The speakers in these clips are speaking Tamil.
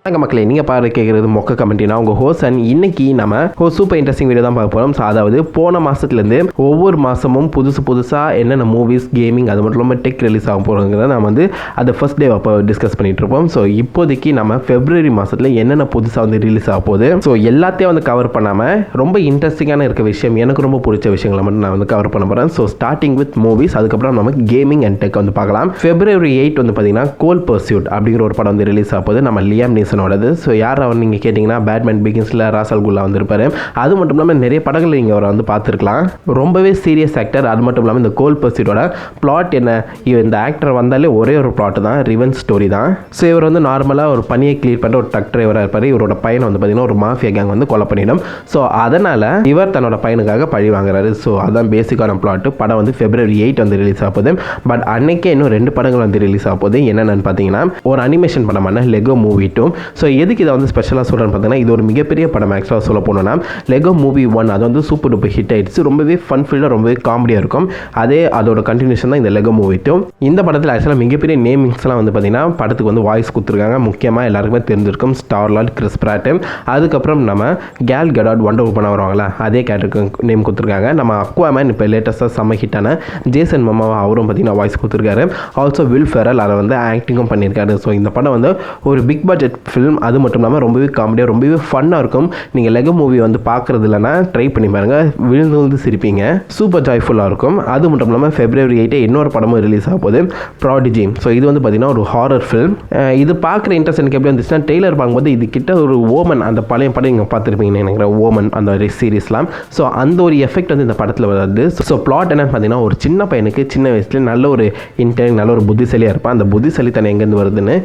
மக்களே, நீங்கள் பாரு கேட்குறது மொக்க கமெண்ட்னா உங்கள் ஹோசன். இன்னைக்கு நம்ம ஒரு சூப்பர் இன்ட்ரெஸ்டிங் வீடியோ தான் பார்க்க போகிறோம். ஸோ அதாவது போன மாதத்துலேருந்து ஒவ்வொரு மாதமும் புதுசாக என்னென்ன மூவிஸ், கேமிங், அது மட்டும் இல்லாமல் டெக் ரிலீஸ் ஆக போகிறோங்கிறத நம்ம வந்து அதை ஃபர்ஸ்ட் டே அப்போ டிஸ்கஸ் பண்ணிட்டு இருப்போம். ஸோ இப்போதைக்கு நம்ம ஃபெப்ரவரி மாதத்தில் என்னென்ன புதுசாக வந்து ரிலீஸ் ஆக போகுது, ஸோ எல்லாத்தையும் வந்து கவர் பண்ணாமல் ரொம்ப இன்ட்ரெஸ்டிங்கான இருக்க விஷயம், எனக்கு ரொம்ப பிடிச்ச விஷயங்களை மட்டும் நான் வந்து கவர் பண்ண போகிறேன். ஸோ ஸ்டார்டிங் வித் மூவிஸ், அதுக்கப்புறம் நம்ம கேமிங் அண்ட் டெக் வந்து பார்க்கலாம். February 8 வந்து பார்த்தீங்கன்னா கோல் பர்சியூட் அப்படிங்கிற ஒரு படம் வந்து ரிலீஸ் ஆக போகுது. நம்ம லியாம் நீசனோடது. ஸோ யார் அவர் நீங்கள் கேட்டிங்கன்னா பேட்மேன் பிகின்ஸில் ராசல் குல்லா வந்திருப்பாரு. அது மட்டும் இல்லாமல் நிறைய படங்கள் நீங்கள் அவரை வந்து பார்த்துருக்கலாம். ரொம்பவே சீரியஸ் ஆக்டர். அது மட்டும் இல்லாமல் இந்த கோல் பர்சியூட்டோட பிளாட் என்ன, இந்த ஆக்டர் வந்தாலே ஒரே ஒரு பிளாட் தான், ரிவெஞ்ச் ஸ்டோரி தான். ஸோ இவர் வந்து நார்மலாக ஒரு பணியை கிளியர் பண்ணுற ஒரு ட்ரக் டிரைவராக இருப்பார். இவரோட பையனை வந்து பார்த்தீங்கன்னா ஒரு மாஃபியா கேங் வந்து கொலை பண்ணிடும். ஸோ அதனால் இவர் தன்னோட பையனுக்காக பழி வாங்குறாரு. ஸோ அதான் பேசிக்கான பிளாட். படம் வந்து February 8 வந்து ரிலீஸ் ஆக போகுது. பட் அன்னைக்கே இன்னும் 2 படங்கள் வந்து ரிலீஸ் ஆக போகுது. என்னென்னு பார்த்தீங்கன்னா ஒரு அனிமேஷன் படமான லெகோ மூவி 2. ஸோ எதுக்கு இதை வந்து ஸ்பெஷலாக சொல்கிறேன்னு பார்த்தீங்கன்னா, இது ஒரு மிகப்பெரிய படம். ஆக்சுவலாக சொல்ல போனோம்னா லெகோ மூவி 1 அது வந்து சூப்பர் டூப்பர் ஹிட் ஆயிடுச்சு. ரொம்பவே ஃபன் ஃபீல்டாக, ரொம்பவே காமெடியாக இருக்கும். அதோட கண்டினியூஷன் தான் இந்த லெகோ மூவி 2. இந்த படத்தில் ஆக்சுவலாக மிகப்பெரிய நேமிங்ஸ்லாம் வந்து பார்த்தீங்கன்னா படத்துக்கு வந்து வாய்ஸ் கொடுத்துருக்காங்க. முக்கியமாக எல்லாருக்குமே தெரிஞ்சிருக்கும் ஸ்டார்லார்ட், கிறிஸ் பிராட். அதுக்கப்புறம் நம்ம கேல் கடாட் வண்டர் உமன் வருவாங்களா, அதே கேரக்டருக்கு நேம் கொடுத்துருக்காங்க. நம்ம அக்வாமேன் இப்போ லேட்டஸ்ட்டாக செம்ம ஹிட்டான ஜேசன் மொமோவா அவரும் பார்த்தீங்கன்னா வாய்ஸ் கொடுத்துருக்காரு. ஆல்சோ வில் ஃபெரல் அதை வந்து ஆக்டிங்கும் பண்ணியிருக்காரு. ஸோ இந்த படம் வந்து ஒரு பிக் பட்ஜெட் ஃபிலிம். அது மட்டும் இல்லாமல் ரொம்பவே காமெடியாக, ரொம்பவே ஃபன்னாக இருக்கும். நீங்கள் லெகோ மூவி வந்து பார்க்குறது இல்லைன்னா ட்ரை பண்ணி பாருங்கள், விழுந்து சிரிப்பீங்க. சூப்பர் ஜாய்ஃபுல்லாக இருக்கும். அது மட்டும் இல்லாமல் February 8 இன்னொரு படமும் ரிலீஸ் ஆக போகுது, ப்ராடிஜி. ஸோ இது வந்து பார்த்தீங்கன்னா ஒரு ஹாரர் ஃபிலிம். இது பார்க்குற இன்ட்ரெஸ்ட் எனக்கு எப்படி வந்துச்சுன்னா, டெய்லர் பார்க்கும்போது இது கிட்ட ஒரு ஓமன், அந்த பழைய படம் நீங்கள் பார்த்துருப்பீங்கன்னு நினைக்கிறேன், ஓமன் அந்த சீரீஸ்லாம். ஸோ அந்த ஒரு எஃபெக்ட் வந்து இந்த படத்தில் வருது. ஸோ பிளாட் என்னன்னு பார்த்தீங்கன்னா, ஒரு சின்ன பையனுக்கு சின்ன வயசுல நல்ல ஒரு இன்டெலிஜென்ட், நல்ல ஒரு புத்திசாலியாக இருப்பான். அந்த புத்திசாலித்தனம் எங்கேருந்து வருதுன்னு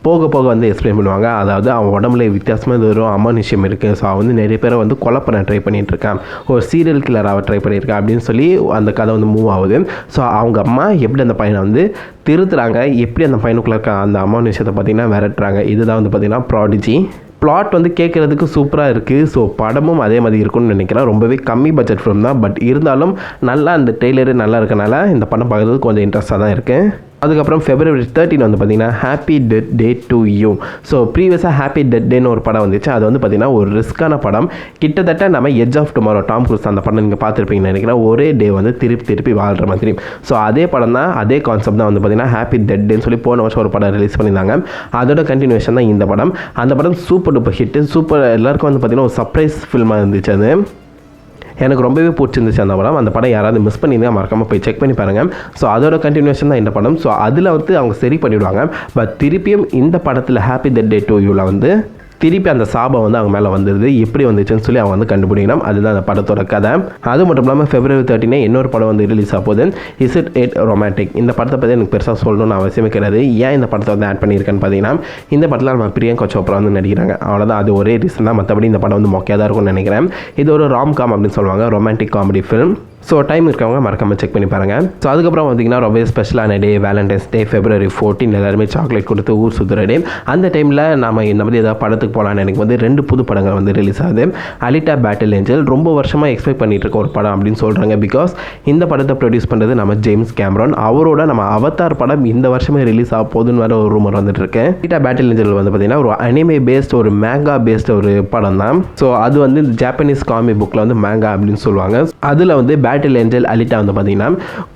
போக போக வந்து எக்ஸ்பிளைன் பண்ணுவாங்க. அதாவது அவன் உடம்புல வித்தியாசமாக வரும் அமானுஷ்யம் இருக்குது. ஸோ அவன் வந்து நிறைய பேரை வந்து கொலை பண்ண ட்ரை பண்ணிகிட்டு இருக்கான், ஒரு சீரியல் கில்லராக ட்ரை பண்ணியிருக்கான் அப்படின்னு சொல்லி அந்த கதை வந்து மூவ் ஆகுது. ஸோ அவங்க அம்மா எப்படி அந்த பையனை வந்து திருத்துறாங்க, எப்படி அந்த பையனுக்குள்ள இருக்க அந்த அமானுஷ்யத்தை பார்த்திங்கன்னா விரட்டுறாங்க. இதுதான் வந்து பார்த்திங்கன்னா ப்ராடிஜி. பிளாட் வந்து கேட்குறதுக்கு சூப்பராக இருக்குது. ஸோ படமும் அதே மாதிரி இருக்கும்னு நினைக்கிறேன். ரொம்பவே கம்மி பட்ஜெட் ஃபிலிம் தான். பட் இருந்தாலும் நல்லா அந்த ட்ரெய்லரு நல்லா இருக்கனால இந்த படம் பார்க்குறது கொஞ்சம் இன்ட்ரெஸ்ட்டாக தான் இருக்குது. அதுக்கப்புறம் February 13 வந்து பார்த்தீங்கன்னா happy death day to you. So ப்ரீவியஸாக ஹாப்பி டெத் டேன்னு ஒரு படம் வந்துச்சு. அது வந்து பார்த்தீங்கன்னா ஒரு ரிஸ்க்கான படம். கிட்டத்தட்ட நம்ம edge of tomorrow, Tom Cruise அந்த படம் நீங்கள் பார்த்துருப்பீங்கன்னு நினைக்கிறேன். ஒரே டே வந்து திருப்பி வாழ்கிற மாதிரி. ஸோ அதே படம் தான், அதே கான்செப்ட் தான் வந்து பார்த்தீங்கன்னா ஹாப்பி டெத் டேன்னு சொல்லி போன வருஷம் ஒரு படம் ரிலீஸ் பண்ணியிருந்தாங்க. அதோட கண்டினியூஷன் தான் இந்த படம். அந்த படம் சூப்பர் டூப்பர் ஹிட்டு. சூப்பர் எல்லாருக்கும் வந்து பார்த்தீங்கன்னா ஒரு சர்ப்ரைஸ் ஃபில்மாக இருந்துச்சு. அது எனக்கு ரொம்பவே பிடிச்சிருந்துச்சு அந்த படம். அந்த படம் யாராவது மிஸ் பண்ணியிருந்தா மறக்காமல் போய் செக் பண்ணி பாருங்கள். ஸோ அதோட கண்டினியூஷன் தான் இந்த படம். ஸோ அதில் வந்து அவங்க சரி பண்ணிவிடுவாங்க. பட் திருப்பியும் இந்த படத்தில் ஹாப்பி டெத் டே டு யூவில் வந்து திருப்பி அந்த சாபம் வந்து அவங்க மேலே வந்துடுது. எப்படி வந்துச்சுன்னு சொல்லி அவங்க வந்து கண்டுபிடிக்கணும். அதுதான் அந்த படத்தோட கதை. அது மட்டும் இல்லாமல் February 13 இன்னொரு படம் வந்து ரிலீஸ் ஆக போகுது, இஸ் இட் ரொமான்டிக். இந்த படத்தை பற்றி எனக்கு பெருசாக சொல்லணும்னு அவசியமே கிடையாது. ஏன் இந்த படத்தை வந்து ஆட் பண்ணியிருக்கேன்னு பார்த்தீங்கன்னா, இந்த படத்தில் நம்ம பிரியங்கா சோப்ரா வந்து நடிக்கிறாங்க. அவ்வளோதான், அது ஒரே ரீசன் தான். மற்றபடி இந்த படம் வந்து மொக்கையாக தான் இருக்கும்னு நினைக்கிறேன். இது ஒரு ராம்காம் அப்படின்னு சொல்லுவாங்க, romantic comedy film. So time இருக்கவங்க மறக்காமல் செக் பண்ணி பாருங்கள். ஸோ அதுக்கப்புறம் பார்த்திங்கன்னா ரொம்ப ஸ்பெஷலான டே வேலண்டைன்ஸ் டே February 14. எல்லாருமே சாக்லேட் கொடுத்து ஊர் சுற்றுற டே. அந்த டைமில் நம்ம இந்த மாதிரி ஏதாவது படத்துக்கு போகலான்னு எனக்கு வந்து 2 புது படங்கள் வந்து ரிலீஸ் ஆகுது. அலிட்டா பேட்டில் ஏஞ்சல் ரொம்ப வருஷமாக எக்ஸ்பெக்ட் பண்ணிட்டு இருக்க ஒரு படம் அப்படின்னு சொல்கிறாங்க. பிகாஸ் இந்த படத்தை ப்ரொடியூஸ் பண்ணுறது நம்ம ஜேம்ஸ் கேமரான். அவரோட நம்ம அவதார் படம் இந்த வருஷமே ரிலீஸ் ஆக போகுதுன்னு வேறு ஒரு ரூமர் வந்துட்டு இருக்கு. அலிட்டா பேட்டில் ஏஞ்சல் வந்து பார்த்திங்கன்னா ஒரு அனிமே பேஸ்ட், ஒரு மேங்கா பேஸ்ட் ஒரு படம் தான். ஸோ அது வந்து ஜாப்பனீஸ் காமிக் புக்கில் வந்து மேங்கா அப்படின்னு சொல்லுவாங்க. அதில் வந்து பேட்டில் ஏஞ்சல் அலிட்டா வந்து பார்த்தீங்கன்னா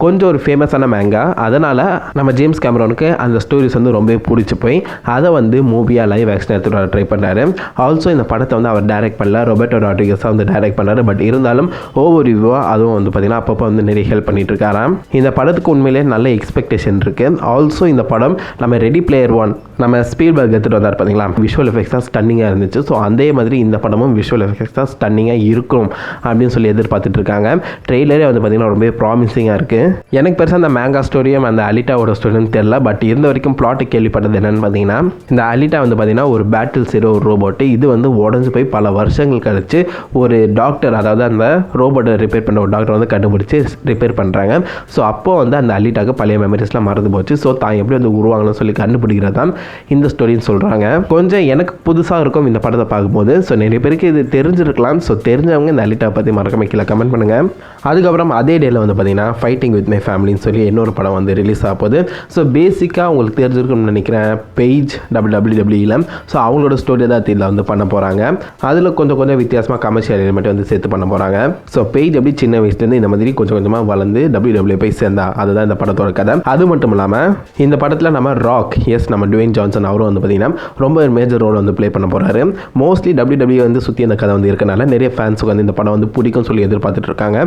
கொஞ்சம் ஒரு ஃபேமஸான மேங்கா. அதனால் நம்ம ஜேம்ஸ் கேமரானுக்கு அந்த ஸ்டோரிஸ் வந்து ரொம்ப பிடிச்சி போய் அதை வந்து மூவியாக லைவ் ஆக்ஷன் எடுத்துகிட்டு ட்ரை பண்ணுறாரு. ஆல்சோ இந்த படத்தை வந்து அவர் டைரக்ட் பண்ணல, ரொபர்ட்டோ ராட்ரிகஸாக வந்து டைரக்ட் பண்ணார். பட் இருந்தாலும் ஓவர் ரிவ்யூவாக அதுவும் வந்து பார்த்தீங்கன்னா அப்பப்போ வந்து நிறைய ஹெல்ப் பண்ணிட்டு இருக்காராம். இந்த படத்துக்கு உண்மையிலே நல்ல எக்ஸ்பெக்டேஷன் இருக்குது. ஆல்சோ இந்த படம் நம்ம ரெடி பிளேயர் 1 நம்ம ஸ்பீல்பர்க் எடுத்துகிட்டு வந்தார் பார்த்தீங்களா, விஷுவல் எஃபெக்ட்ஸ் தான் ஸ்டன்னிங்காக இருந்துச்சு. ஸோ அதே மாதிரி இந்த படமும் விஷுவல் எஃபெக்ட்ஸ் தான் ஸ்டன்னிங்காக இருக்கும் அப்படின்னு சொல்லி எதிர்பார்த்துட்டு இருக்காங்க. ட்ரெய்லரே வந்து பார்த்தீங்கன்னா ரொம்ப ப்ராமிசிங்காக இருக்குது. எனக்கு பெருசாக அந்த மேங்கா ஸ்டோரியும் அந்த அலிட்டாவோட ஸ்டோரியும் தெரியல. பட் இருந்த வரைக்கும் பிளாட்டு கேள்விப்பட்டது என்னென்னு பார்த்தீங்கன்னா, இந்த அலிட்டா வந்து பார்த்தீங்கன்னா ஒரு பேட்டில் செய்கிற ஒரு ரோபோட்டு. இது வந்து உடஞ்சி போய் பல வருஷங்கள் கழிச்சு ஒரு டாக்டர், அதாவது அந்த ரோபோட்டை ரிப்பேர் பண்ண ஒரு டாக்டர் வந்து கண்டுபிடிச்சி ரிப்பேர் பண்ணுறாங்க. ஸோ அப்போது வந்து அந்த அலிட்டாவுக்கு பழைய மெமரிஸ்லாம் மறந்து போச்சு. ஸோ தான் எப்படி வந்து உருவாங்கன்னு சொல்லி கண்டுபிடிக்கிறது தான் இந்த ஸ்டோரின்னு சொல்கிறாங்க. கொஞ்சம் எனக்கு புதுசாக இருக்கும் இந்த படத்தை பார்க்கும்போது. ஸோ நிறைய பேருக்கு இது தெரிஞ்சிருக்கலாம். ஸோ தெரிஞ்சவங்க இந்த அலிட்டா பற்றி மறக்காம கீழே கமெண்ட் பண்ணுங்கள். அதுக்கப்புறம் அதே டேயில் வந்து பார்த்தீங்கன்னா ஃபைட்டிங் வித் மை ஃபேமிலின்னு சொல்லி இன்னொரு படம் வந்து ரிலீஸ் ஆக போகுது. ஸோ பேசிக்காக உங்களுக்கு தெரிஞ்சிருக்கும்னு நினைக்கிறேன், பேஜ் WWE. ஸோ அவங்களோட ஸ்டோரி தான் இதில் வந்து பண்ண போகிறாங்க. அதில் கொஞ்சம் வித்தியாசமாக கமர்ஷியல் எலிமெண்ட் வந்து சேர்த்து பண்ண போகிறாங்க. ஸோ பேஜ் எப்படி சின்ன வயசுலேருந்து இந்த மாதிரி கொஞ்சமாக வளர்ந்து WWE போய் சேர்ந்தா, அதுதான் இந்த படத்தோட கதை. அது மட்டும் இல்லாமல் இந்த படத்தில் நம்ம ராக், நம்ம டுவேன் ஜான்சன் அவரும் வந்து பார்த்தீங்கன்னா ரொம்ப மேஜர் ரோல் வந்து ப்ளே பண்ண போகிறாரு. மோஸ்ட்லி WWE வந்து சுற்றி அந்த கதை வந்து இருக்கனால நிறைய ஃபேன்ஸுக்கு வந்து இந்த படம் வந்து பிடிக்கும் சொல்லி எதிர்பார்த்துட்டு இருக்காங்க.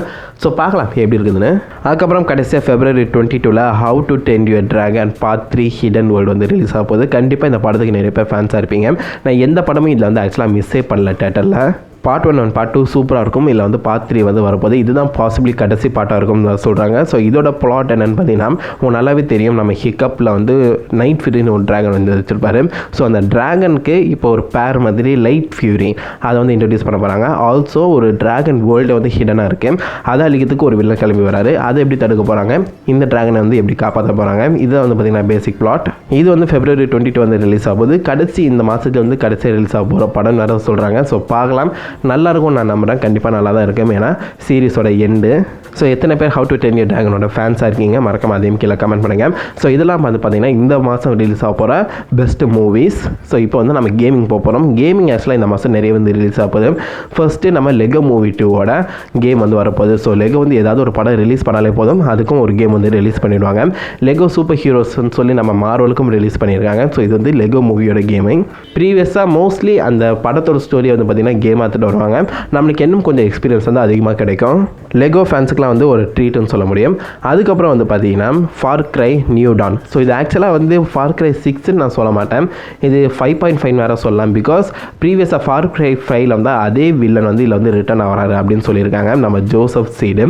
ஸோ பார்க்கலாம் எப்படி இருக்குதுன்னு. அதுக்கப்புறம் கடைசியாக February 22 How to Train Your Dragon Part 3 Hidden World வந்து ரிலீஸ் ஆக போகுது. கண்டிப்பாக இந்த படத்துக்கு நிறைய பேர் ஃபேன்ஸாக இருப்பீங்க. நான் எந்த படமும் இதில் வந்து ஆக்சுவலாக மிஸ்ஸே பண்ணல தேட்டரில். பார்ட் 1 அண்ட் பார்ட் 2 சூப்பராக இருக்கும். இல்லை வந்து பார்ட் 3 வந்து வரப்போது. இதுதான் பாசிபிளி கடைசி பார்ட்டாக இருக்கும்னு சொல்கிறாங்க. ஸோ இதோட பிளாட் என்னென்னு பார்த்தீங்கன்னா, உங்களுக்கு நல்லாவே தெரியும், நம்ம ஹிக்கப்பில் வந்து நைட் ஃபியூரின்னு ஒரு ட்ராகன் வந்து வச்சுருப்பாரு. ஸோ அந்த ட்ராகனுக்கு இப்போ ஒரு பேர் மாதிரி லைட் ஃபியூரி அதை வந்து இன்ட்ரடியூஸ் பண்ண போகிறாங்க. ஆல்சோ ஒரு ட்ராகன் வேர்ல்டு வந்து ஹிடனாக இருக்குது. அதை அழிக்கிறதுக்கு ஒரு வில்லன் கிளம்பி வராரு. அதை எப்படி தடுக்க போகிறாங்க, இந்த ட்ராகனை வந்து எப்படி காப்பாற்ற போகிறாங்க, இதுதான் வந்து பார்த்திங்கன்னா பேசிக் பிளாட். இது வந்து February 22 வந்து ரிலீஸ் ஆகுது. கடைசி இந்த மாதத்துக்கு வந்து கடைசியாக ரிலீஸ் ஆக போகிற படம் வேறு சொல்கிறாங்க. ஸோ பார்க்கலாம், நல்லா இருக்கும் நான் நம்புகிறேன். கண்டிப்பாக நல்லா தான் இருக்கும், ஏன்னா சீரிஸோட எண்டு. ஸோ எத்தனை பேர் ஹவு டு ட்ரெயின் யுவர் ட்ராகனோட ஃபேன்ஸாக இருக்கீங்க, மறக்காம அதையும் கீழே கமெண்ட் பண்ணுங்கள். ஸோ இதெல்லாம் வந்து பார்த்தீங்கன்னா இந்த மாதம் ரிலீஸ் ஆக போகிற பெஸ்ட் மூவிஸ். ஸோ இப்போ வந்து நம்ம கேமிங் போக போகிறோம். கேமிங் ஆக்சுவலாக இந்த மாதம் நிறைய வந்து ரிலீஸ் ஆக போகுது. ஃபர்ஸ்ட்டு நம்ம லெகோ மூவி 2ஓட கேம் வந்து வரப்போகுது. ஸோ லெகோ வந்து ஏதாவது ஒரு படம் ரிலீஸ் பண்ணாலே போதும், அதுக்கும் ஒரு கேம் வந்து ரிலீஸ் பண்ணிடுவாங்க. லெகோ சூப்பர் ஹீரோஸ்ன்னு சொல்லி நம்ம மார்வலுக்கும் ரிலீஸ் பண்ணியிருக்காங்க. ஸோ இது வந்து லெகோ மூவியோட கேமிங். ப்ரீவியஸாக மோஸ்ட்லி அந்த படத்தோட ஸ்டோரி வந்து பார்த்திங்கன்னா கேம் எடுத்துகிட்டு வருவாங்க. நம்மளுக்கு இன்னும் கொஞ்சம் எக்ஸ்பீரியன்ஸ் வந்து அதிகமாக கிடைக்கும். லெகோ ஃபேன்ஸுக்குலாம் வந்து ஒரு ட்ரீட்னு சொல்ல முடியும். அதுக்கப்புறம் வந்து பார்த்தீங்கன்னா for cry new Don. So இது ஆக்சுவலாக வந்து ஃபார் கிரை 6ன்னு நான் சொல்ல மாட்டேன், இது 5.5 வேறு சொல்லலாம். பிகாஸ் ப்ரீவியஸாக ஃபார் கிரை 5ல் வந்து அதே வில்லன் வந்து இதில் வந்து ரிட்டர்ன் ஆகிறாரு அப்படின்னு சொல்லியிருக்காங்க, நம்ம ஜோசப் சீடு.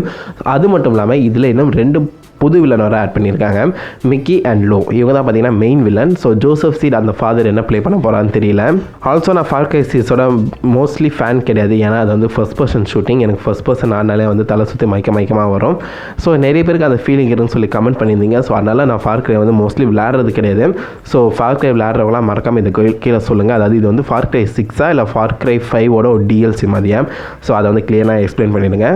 அது மட்டும் இல்லாமல் இதில் இன்னும் 2 புது வில்லன் வர ஆட் பண்ணியிருக்காங்க, மிக்கி அண்ட் லோ. இவங்க தான் பார்த்தீங்கன்னா main villain. So Joseph Seed அந்த ஃபாதர் என்ன ப்ளே பண்ண போகிறான்னு தெரியல. ஆல்சோ நான் ஃபார் கிரை 6ஓட மோஸ்ட்லி ஃபேன் கிடையாது, ஏன்னா அது வந்து ஃபர்ஸ்ட் பர்சன் ஷூட்டிங். எனக்கு ஃபர்ஸ்ட் பர்சன் ஆனாலே வந்து தலை சுற்றி மயக்கமாக வரும். ஸோ நிறைய பேருக்கு அந்த ஃபீலிங் இருக்குன்னு சொல்லி கமெண்ட் பண்ணியிருந்தீங்க. ஸோ அதனால் நான் ஃபார் கிரை வந்து மோஸ்ட்லி விளையாடுறது கிடையாது. ஸோ ஃபார் கிரை விளையாடுறவங்களாம் மறக்காமல் இந்த கீழே சொல்லுங்கள். அதாவது இது வந்து ஃபார் கிரை 6ஆ இல்லை ஃபார் கிரை 5ஓட ஒரு டிஎல்சி மாதிரியா. ஸோ அதை வந்து கிளியராக எக்ஸ்பிளைன் பண்ணிவிடுங்க.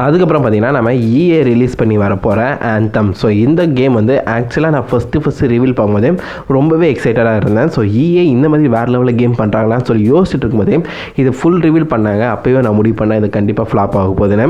அதுக்கப்புறம் பார்த்திங்கன்னா நம்ம EA ரிலீஸ் பண்ணி வரப்போகிற ஆந்தம். ஸோ இந்த கேம் வந்து ஆக்சுவலாக நான் ஃபஸ்ட்டு ரிவீல் பண்ணும்போதே ரொம்பவே எக்ஸைட்டடாக இருந்தேன். ஸோ EA இந்த மாதிரி வேறு லெவலில் கேம் பண்ணுறாங்களான்னு சொல்லி யோசிச்சுட்டு இருக்கும்போதே இது ஃபுல் ரிவீல் பண்ணாங்க. அப்போயே நான் முடிவு பண்ணேன் இது கண்டிப்பாக ஃப்ளாப் ஆக போகுதுன்னு.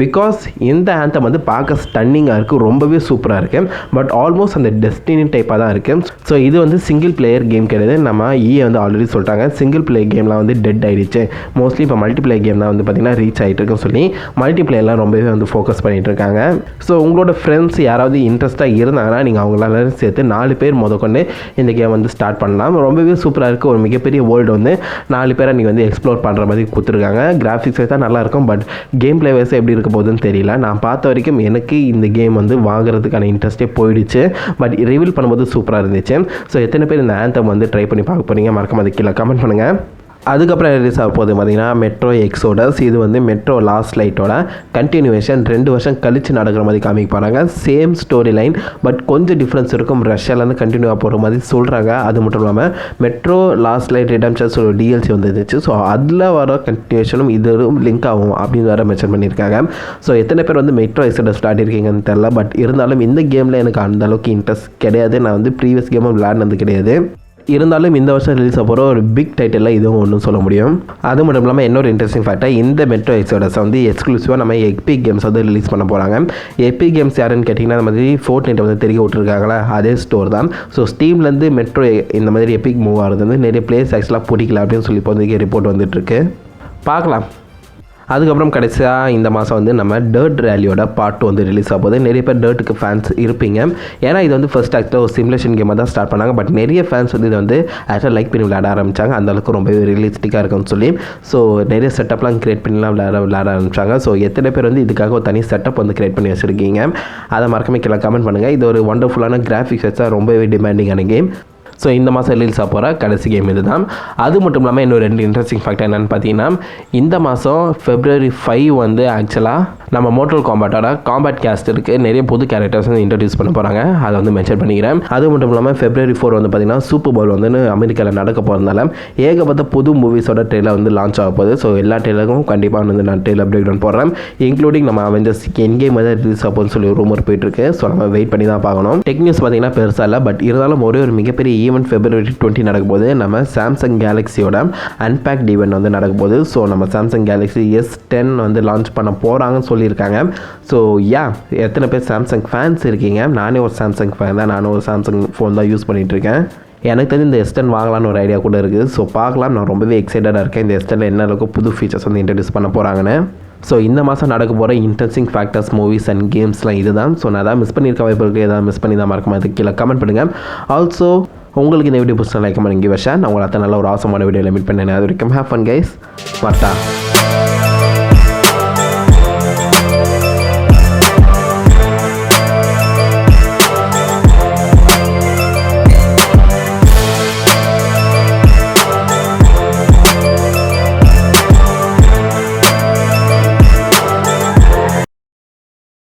பிகாஸ் இந்த ஆந்தம் வந்து பார்க்க ஸ்டன்னிங்காக இருக்குது, ரொம்பவே சூப்பராக இருக்குது. பட் ஆல்மோஸ்ட் அந்த டெஸ்டினி டைப்பாக தான் இருக்குது. ஸோ இது வந்து சிங்கிள் பிளேயர் கேம் கிடையாது. நம்ம EA வந்து ஆல்ரெடி சொல்லிட்டாங்க சிங்கிள் பிளேயர் கேம்லாம் வந்து டெட் ஆகிடுச்சு. மோஸ்ட்லி இப்போ மல்டி பிளேயர் கேம் தான் வந்து பார்த்திங்கன்னா ரீச் ஆகிட்டு இருக்குன்னு சொல்லி மல்டி பிளேயர் ரொம்பவே வந்து ஃபோக்கஸ் பண்ணிட்டு இருக்காங்க. ஸோ உங்களோட ஃப்ரெண்ட்ஸ் யாராவது இன்ட்ரெஸ்ட்டாக இருந்தாங்கன்னா நீங்கள் அவங்களால சேர்த்து 4 பேர் முதற்கொண்டு இந்த கேம் வந்து ஸ்டார்ட் பண்ணலாம். ரொம்பவே சூப்பராக இருக்குது. ஒரு மிகப்பெரிய வேர்ல்டு வந்து 4 பேரை நீங்கள் வந்து எக்ஸ்ப்ளோர் பண்ணுற மாதிரி கொடுத்துருக்காங்க. கிராஃபிக்ஸ் தான் நல்லாயிருக்கும், பட் கேம் பிளே வைஸ் எப்படி இருக்க போகுதுன்னு தெரியல. நான் பார்த்த வரைக்கும் எனக்கு இந்த கேம் வந்து வாங்குறதுக்கான இன்ட்ரெஸ்ட்டே போயிடுச்சு. பட் ரிவீல் பண்ணும்போது சூப்பராக இருந்துச்சு. ஸோ எத்தனை பேர் இந்த ஆந்தம் வந்து ட்ரை பண்ணி பார்க்க போகிறீங்க, மறக்காம அது கீழே கமெண்ட் பண்ணுங்கள். அதுக்கப்புறம் ரிலீஸ் ஆக போகுது பார்த்திங்கன்னா மெட்ரோ எக்ஸோடஸ். இது வந்து மெட்ரோ லாஸ்ட் லைட்டோட கண்டினியூவேஷன். 2 வருஷம் கழித்து நடக்கிற மாதிரி காமிக்க போகிறாங்க. சேம் ஸ்டோரி லைன், பட் கொஞ்சம் டிஃப்ரென்ஸ் இருக்கும். ரஷ்யாவிலேருந்து கண்டினியூவாக போகிற மாதிரி சொல்கிறாங்க. அது மட்டும் இல்லாமல் மெட்ரோ லாஸ்ட் லைட் ரிடம்ஷன்ஸ் ஒரு டிஎல்சி வந்துருந்துச்சு. ஸோ அதில் வர கண்டினியூஷனும் இதுவும் லிங்க் ஆகும் அப்படின்னு வேறு மென்ஷன் பண்ணியிருக்காங்க. ஸோ எத்தனை பேர் வந்து மெட்ரோ எக்ஸோடஸ் விளையாடிருக்கீங்கன்னு தெரில. பட் இருந்தாலும் இந்த கேமில் எனக்கு அந்தளவுக்கு இன்ட்ரெஸ்ட் கிடையாது. நான் வந்து ப்ரீவியஸ் கேமும் விளையாடினது கிடையாது. இருந்தாலும் இந்த வருஷம் ரிலீஸ் ஆக போகிற ஒரு பிக் டைட்டில் இதுவும் ஒன்றும் சொல்ல முடியும். அது மட்டும் இல்லாமல் இன்னொரு இன்ட்ரெஸ்டிங் ஃபேக்டாக இந்த மெட்ரோ எக்ஸோடஸ் வந்து எக்ஸ்க்ளூசிவாக நம்ம எபிக் கேம்ஸ் வந்து ரிலீஸ் பண்ண போகிறாங்க. எபிக் கேம்ஸ் யாருன்னு கேட்டிங்கன்னா இந்த மாதிரி ஃபோர்ட்நைட் வந்து தெரிய விட்டுருக்காங்களா, அதே ஸ்டோர் தான். ஸோ ஸ்டீம்லேருந்து மெட்ரோ இந்த மாதிரி எபிக் மூவ் ஆகிறது வந்து நிறைய பிளேயர்ஸ் ஆக்சுவலாக பிடிக்கல அப்படின்னு சொல்லி இப்போ வந்து ரிப்போர்ட் வந்துட்டுருக்கு. பார்க்கலாம். அதுக்கப்புறம் கடைசியாக இந்த மாதம் வந்து நம்ம டர்ட் ரேலியோட பார்ட் 2 வந்து ரிலீஸ் ஆக போகுது. நிறைய பேர் டர்ட்டுக்கு ஃபேன்ஸ் இருப்பீங்க, ஏன்னா இது வந்து ஃபர்ஸ்ட் ஆக்சுவலாக ஒரு சிமுலேஷன் கேமாக தான் ஸ்டார்ட் பண்ணாங்க. பட் நிறைய ஃபேன்ஸ் வந்து இதை வந்து ஆக்சுவலாக லைக் பண்ணி விளையாட ஆரம்பித்தாங்க. அந்தளவுக்கு ரொம்பவே ரியலிஸ்டிக்காக இருக்குன்னு சொல்லி. ஸோ நிறைய செட்டப்லாம் க்ரியேட் பண்ணிலாம் விளையாட ஆரம்பித்தாங்க. ஸோ எத்தனை பேர் வந்து இதுக்காக ஒரு தனி செட்டப் வந்து க்ரியேட் பண்ணி வச்சுருக்கீங்க, அதை மறக்காம கீழே கமெண்ட் பண்ணுங்கள். இது ஒரு ஒண்டர்ஃபுல்லான கிராஃபிக்ஸ் வச்சா ரொம்பவே டிமாண்டிங்கான கேம். ஸோ இந்த மாதம் ரிலீஸ் ஆக போகிற கடைசி கேம் இது தான். அது மட்டும் இல்லாமல் இன்னும் 2 இன்ட்ரெஸ்டிங் ஃபேக்ட் என்னென்னு பார்த்தீங்கன்னா, இந்த மாதம் February 5 வந்து ஆக்சுவலாக நம்ம மோட்டல் காம்பேட்டோட காம்பேட் கேஸ்ட் இருக்குது, நிறைய புது கேரக்டர்ஸ் வந்து இன்ட்ரடியூஸ் பண்ண போகிறாங்க, அதை வந்து மென்ஷன் பண்ணிக்கிறேன். அது மட்டும் இல்லாமல் February 4 வந்து பார்த்தீங்கன்னா சூப்பர் பவுல் வந்து அமெரிக்காவில் நடக்க போகிறதுனால ஏகப்பட்ட புது மூவிஸோட ட்ரெயிலர் வந்து லான்ச் ஆக போகுது. ஸோ எல்லா ட்ரெயிலருக்கும் கண்டிப்பாக வந்து நான் ட்ரெயிலர் பிரேக் டவுன் போடுறேன், இன்க்ளூடிங் நம்ம அவெஞ்சர்ஸ் எண்ட் கேம் வந்து ரிலீஸ் ஆகும்னு சொல்லி ரூமர் போயிட்டுருக்கு. ஸோ நம்ம வெயிட் பண்ணி தான் பார்க்கணும். டெக் நியூஸ் பார்த்தீங்கன்னா பெருசாக இல்லை, பட் இருந்தாலும் ஒரே ஒரு மிகப்பெரிய ஈவெண்ட் February 20 நடக்கும்போது நம்ம சாம்சங் கேலக்ஸியோட அன்பேக்ட் ஈவெண்ட் வந்து நடக்கும்போது. ஸோ நம்ம சாம்சங் கேலக்ஸி S10 வந்து லான்ச் பண்ண போகிறாங்கன்னு சொல்லியிருக்காங்க. ஸோ எத்தனை பேர் சாம்சங் ஃபேன்ஸ் இருக்கீங்க? நானே ஒரு சாம்சங் ஃபேன் தான், நானும் ஒரு சாம்சங் ஃபோன் தான் யூஸ் பண்ணிகிட்ருக்கேன். எனக்கு தெரிஞ்சு இந்த S10 வாங்கலான்னு ஒரு ஐடியா கூட இருக்குது. ஸோ பார்க்கலாம், நான் ரொம்பவே எக்ஸைட்டடாக இருக்கேன் இந்த S10 என்ன அளவுக்கு புது ஃபீச்சர்ஸ் வந்து இன்ட்ரடியூஸ் பண்ண போகிறாங்கன்னு. ஸோ இந்த மாதம் நடக்க போகிற இன்ட்ரெஸ்டிங் ஃபேக்டர்ஸ், மூவிஸ் அண்ட் கேம்ஸ்லாம் இது தான். ஸோ நான் எதாவது மிஸ் பண்ணியிருக்க வாய்ப்பு இருக்குது, எதாவது மிஸ் பண்ணி தான் மறக்காம அதுக்கு கீழே கமெண்ட் பண்ணுங்கள். ஆல்சோ உங்களுக்கு இந்த வீடியோ பிடிச்சா லைக் பண்ணுங்க, ஷேர். நான் உங்களை நல்ல ஒரு ஆசமான வீடியோவில் மீட் பண்ணேன். அது வரைக்கும் ஹேவ் ஃபன் கைஸ், வாட்டா.